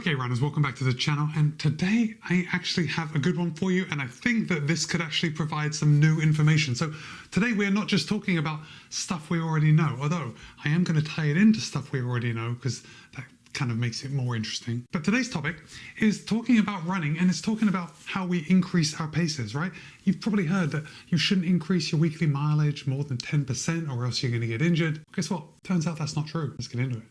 Okay runners, welcome back to the channel, and today I actually have a good one for you, and I think that this could actually provide some new information. So today we are not just talking about stuff we already know, although I am going to tie it into stuff we already know because that kind of makes it more interesting. But today's topic is talking about running, and it's talking about how we increase our paces, right? You've probably heard that you shouldn't increase your weekly mileage more than 10% or else you're going to get injured. Guess what? Turns out that's not true. Let's get into it.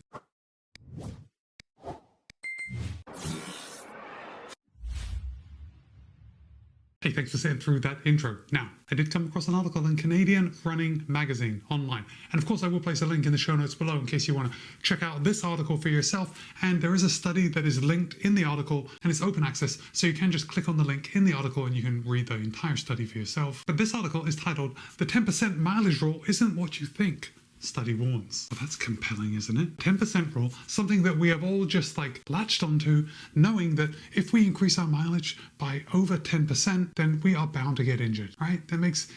Hey, thanks for sitting through that intro. Now, I did come across an article in Canadian Running Magazine online. And of course, I will place a link in the show notes below in case you want to check out this article for yourself. And there is a study that is linked in the article, and it's open access. So you can just click on the link in the article and you can read the entire study for yourself. But this article is titled, "The 10% mileage rule isn't what you think. Study warns." Well, that's compelling, isn't it? 10% rule, something that we have all just latched onto, knowing that if we increase our mileage by over 10%, then we are bound to get injured, right?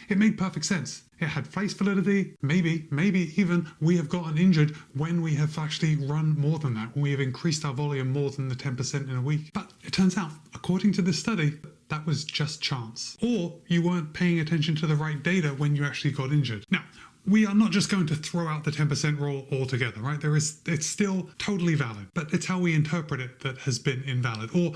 It made perfect sense. It had face validity. Maybe even we have gotten injured when we have actually run more than that, when we have increased our volume more than the 10% in a week. But it turns out, according to this study, that was just chance. Or you weren't paying attention to the right data when you actually got injured. Now, we are not just going to throw out the 10% rule altogether, right? It's still totally valid, but it's how we interpret it that has been invalid. Or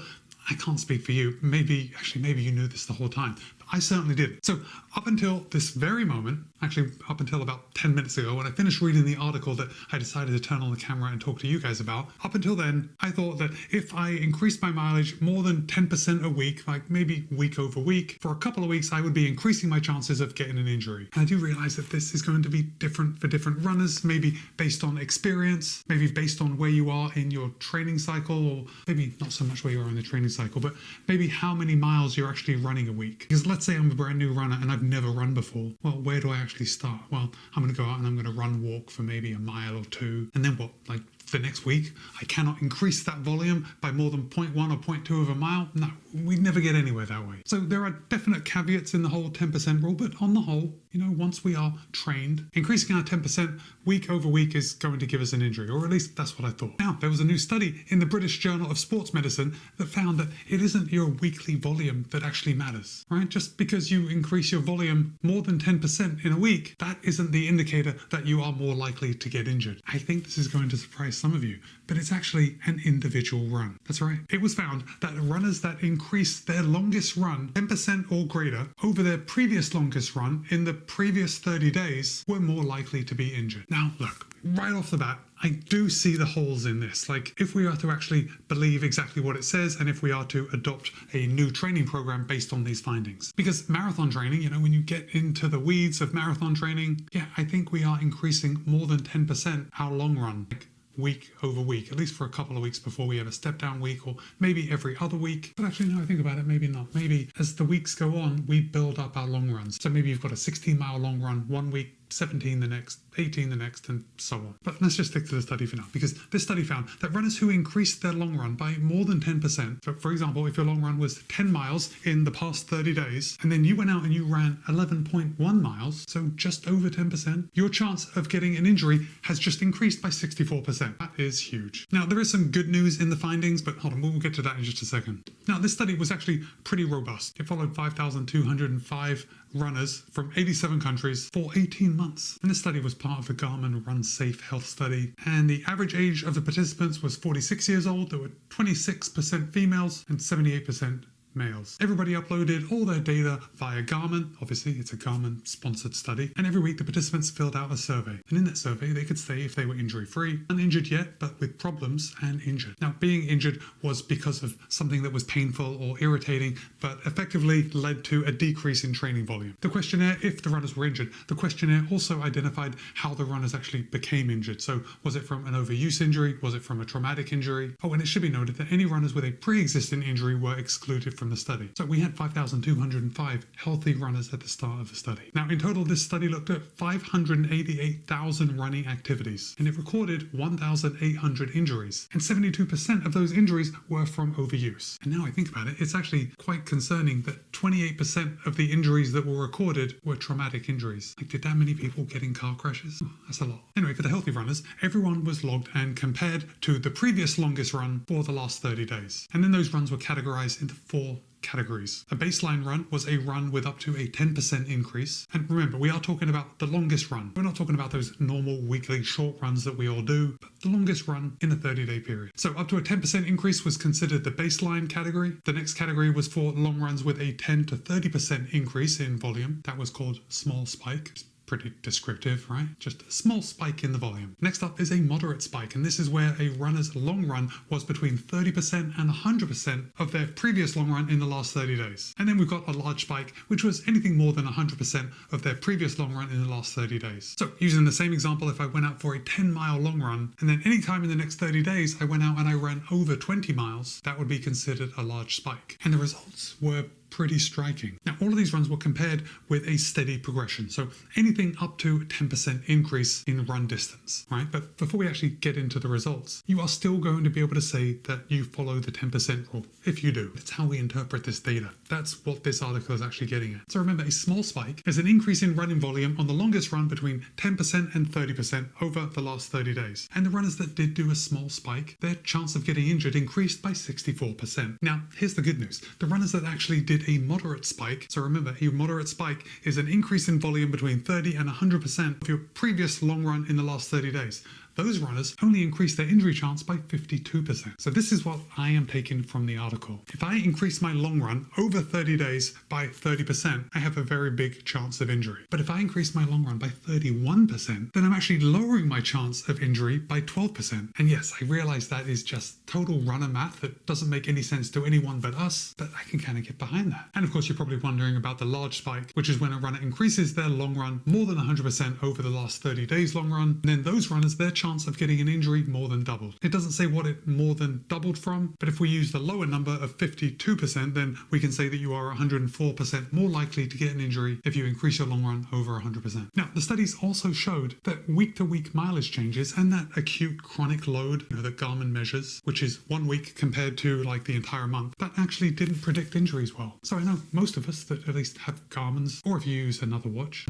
I can't speak for you. Maybe you knew this the whole time. But I certainly did. So up until this very moment, actually up until about 10 minutes ago, when I finished reading the article that I decided to turn on the camera and talk to you guys about, up until then, I thought that if I increased my mileage more than 10% a week, like maybe week over week, for a couple of weeks, I would be increasing my chances of getting an injury. And I do realize that this is going to be different for different runners, maybe based on experience, maybe based on where you are in your training cycle, or maybe not so much where you are in the training cycle, but maybe how many miles you're actually running a week. Because let's say I'm a brand new runner and I've never run before. Well, where do I actually start? Well, I'm going to go out and I'm going to walk for maybe a mile or two. And then what? Like the next week, I cannot increase that volume by more than 0.1 or 0.2 of a mile. No, we'd never get anywhere that way. So there are definite caveats in the whole 10% rule, but on the whole, once we are trained, increasing our 10% week over week is going to give us an injury, or at least that's what I thought. Now, there was a new study in the British Journal of Sports Medicine that found that it isn't your weekly volume that actually matters, right? Just because you increase your volume more than 10% in a week, that isn't the indicator that you are more likely to get injured. I think this is going to surprise some of you, but it's actually an individual run. That's right. It was found that runners that increase their longest run 10% or greater over their previous longest run in the previous 30 days were more likely to be injured. Now, look, right off the bat, I do see the holes in this. Like, if we are to actually believe exactly what it says, and if we are to adopt a new training program based on these findings. Because marathon training, when you get into the weeds of marathon training, yeah, I think we are increasing more than 10% our long run. Week over week, at least for a couple of weeks before we have a step down week, or maybe every other week. But actually, no, I think about it, maybe not. Maybe as the weeks go on, we build up our long runs. So maybe you've got a 16-mile long run one week, 17 the next, 18 the next, and so on. But let's just stick to the study for now, because this study found that runners who increased their long run by more than 10%, so for example, if your long run was 10 miles in the past 30 days, and then you went out and you ran 11.1 miles, so just over 10%, your chance of getting an injury has just increased by 64%. That is huge. Now, there is some good news in the findings, but hold on, we'll get to that in just a second. Now, this study was actually pretty robust. It followed 5,205 runners from 87 countries for 18 months. And this study was part of the Garmin Run Safe Health Study. And the average age of the participants was 46 years old. There were 26% females and 78% males. Everybody uploaded all their data via Garmin. Obviously, it's a Garmin sponsored study. And every week the participants filled out a survey. And in that survey, they could say if they were injury-free, uninjured yet, but with problems, and injured. Now, being injured was because of something that was painful or irritating, but effectively led to a decrease in training volume. The questionnaire, if the runners were injured, the questionnaire also identified how the runners actually became injured. So was it from an overuse injury? Was it from a traumatic injury? Oh, and it should be noted that any runners with a pre-existing injury were excluded from from the study. So we had 5,205 healthy runners at the start of the study. Now in total, this study looked at 588,000 running activities, and it recorded 1,800 injuries, and 72% of those injuries were from overuse. And now I think about it, it's actually quite concerning that 28% of the injuries that were recorded were traumatic injuries. Like, did that many people get in car crashes? Oh, that's a lot. Anyway, for the healthy runners, everyone was logged and compared to the previous longest run for the last 30 days. And then those runs were categorized into 4 categories. A baseline run was a run with up to a 10% increase. And remember, we are talking about the longest run. We're not talking about those normal weekly short runs that we all do, but the longest run in a 30-day period. So up to a 10% increase was considered the baseline category. The next category was for long runs with a 10 to 30% increase in volume. That was called small spike. Pretty descriptive, right? Just a small spike in the volume. Next up is a moderate spike, and this is where a runner's long run was between 30% and 100% of their previous long run in the last 30 days. And then we've got a large spike, which was anything more than 100% of their previous long run in the last 30 days. So using the same example, if I went out for a 10-mile long run, and then anytime in the next 30 days I went out and I ran over 20 miles, that would be considered a large spike. And the results were pretty striking. Now, all of these runs were compared with a steady progression, so anything up to 10% increase in run distance, right? But before we actually get into the results, you are still going to be able to say that you follow the 10% rule. If you do, that's how we interpret this data. That's what this article is actually getting at. So remember, a small spike is an increase in running volume on the longest run between 10% and 30% over the last 30 days. And the runners that did do a small spike, their chance of getting injured increased by 64%. Now, here's the good news. The runners that actually did a moderate spike, so remember, a moderate spike is an increase in volume between 30 and 100% of your previous long run in the last 30 days. Those runners only increased their injury chance by 52%. So this is what I am taking from the article. If I increase my long run over 30 days by 30%, I have a very big chance of injury. But if I increase my long run by 31%, then I'm actually lowering my chance of injury by 12%. And yes, I realize that is just total runner math that doesn't make any sense to anyone but us, but I can kind of get behind that. And of course, you're probably wondering about the large spike, which is when a runner increases their long run more than 100% over the last 30 days long run. And then those runners, their chance of getting an injury more than doubled. It doesn't say what it more than doubled from, but if we use the lower number of 52%, then we can say that you are 104% more likely to get an injury if you increase your long run over 100%. Now, the studies also showed that week-to-week mileage changes and that acute chronic load, that Garmin measures, which is 1 week compared to like the entire month, that actually didn't predict injuries well. So I know most of us that at least have Garmin's, or if you use another watch,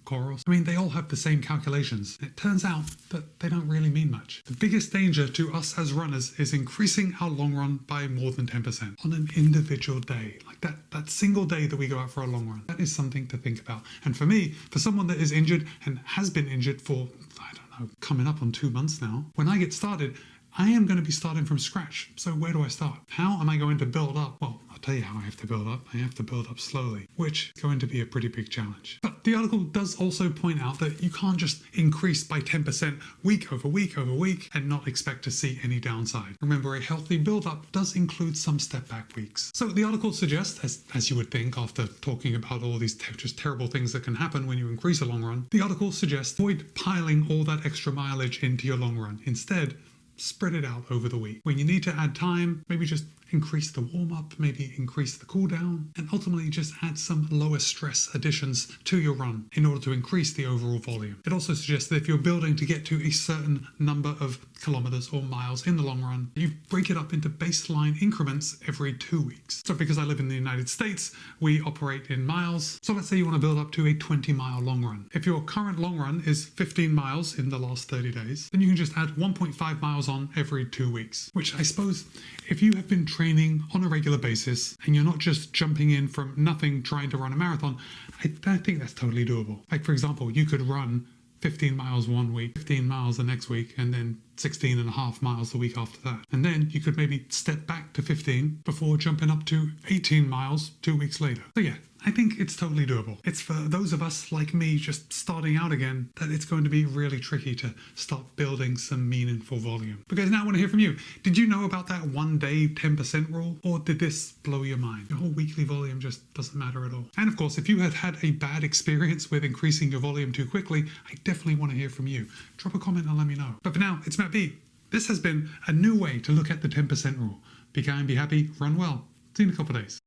Coros, I mean, they all have the same calculations. It turns out that they don't really mean much. The biggest danger to us as runners is increasing our long run by more than 10% on an individual day. Like that single day that we go out for a long run. That is something to think about. And for me, for someone that is injured and has been injured for, I don't know, coming up on 2 months now, when I get started, I am going to be starting from scratch. So where do I start? How am I going to build up? Well, I'll tell you how I have to build up. I have to build up slowly, which is going to be a pretty big challenge. But the article does also point out that you can't just increase by 10% week over week over week and not expect to see any downside. Remember, a healthy build-up does include some step-back weeks. So the article suggests, as you would think after talking about all these just terrible things that can happen when you increase a long run, the article suggests avoid piling all that extra mileage into your long run. Instead, spread it out over the week. When you need to add time, maybe just increase the warm-up, maybe increase the cool-down, and ultimately just add some lower stress additions to your run in order to increase the overall volume. It also suggests that if you're building to get to a certain number of kilometers or miles in the long run, you break it up into baseline increments every 2 weeks. So because I live in the United States, we operate in miles. So let's say you want to build up to a 20-mile long run. If your current long run is 15 miles in the last 30 days, then you can just add 1.5 miles on every 2 weeks, which I suppose if you have been training on a regular basis and you're not just jumping in from nothing trying to run a marathon, I think that's totally doable. Like, for example, you could run 15 miles 1 week, 15 miles the next week, and then 16 and a half miles the week after that. And then you could maybe step back to 15 before jumping up to 18 miles 2 weeks later. So yeah, I think it's totally doable. It's for those of us like me just starting out again that it's going to be really tricky to start building some meaningful volume. But guys, now I want to hear from you. Did you know about that 1 day 10% rule? Or did this blow your mind? Your whole weekly volume just doesn't matter at all. And of course, if you have had a bad experience with increasing your volume too quickly, I definitely want to hear from you. Drop a comment and let me know. But for now, it's Matt B. This has been a new way to look at the 10% rule. Be kind, be happy, run well. See you in a couple of days.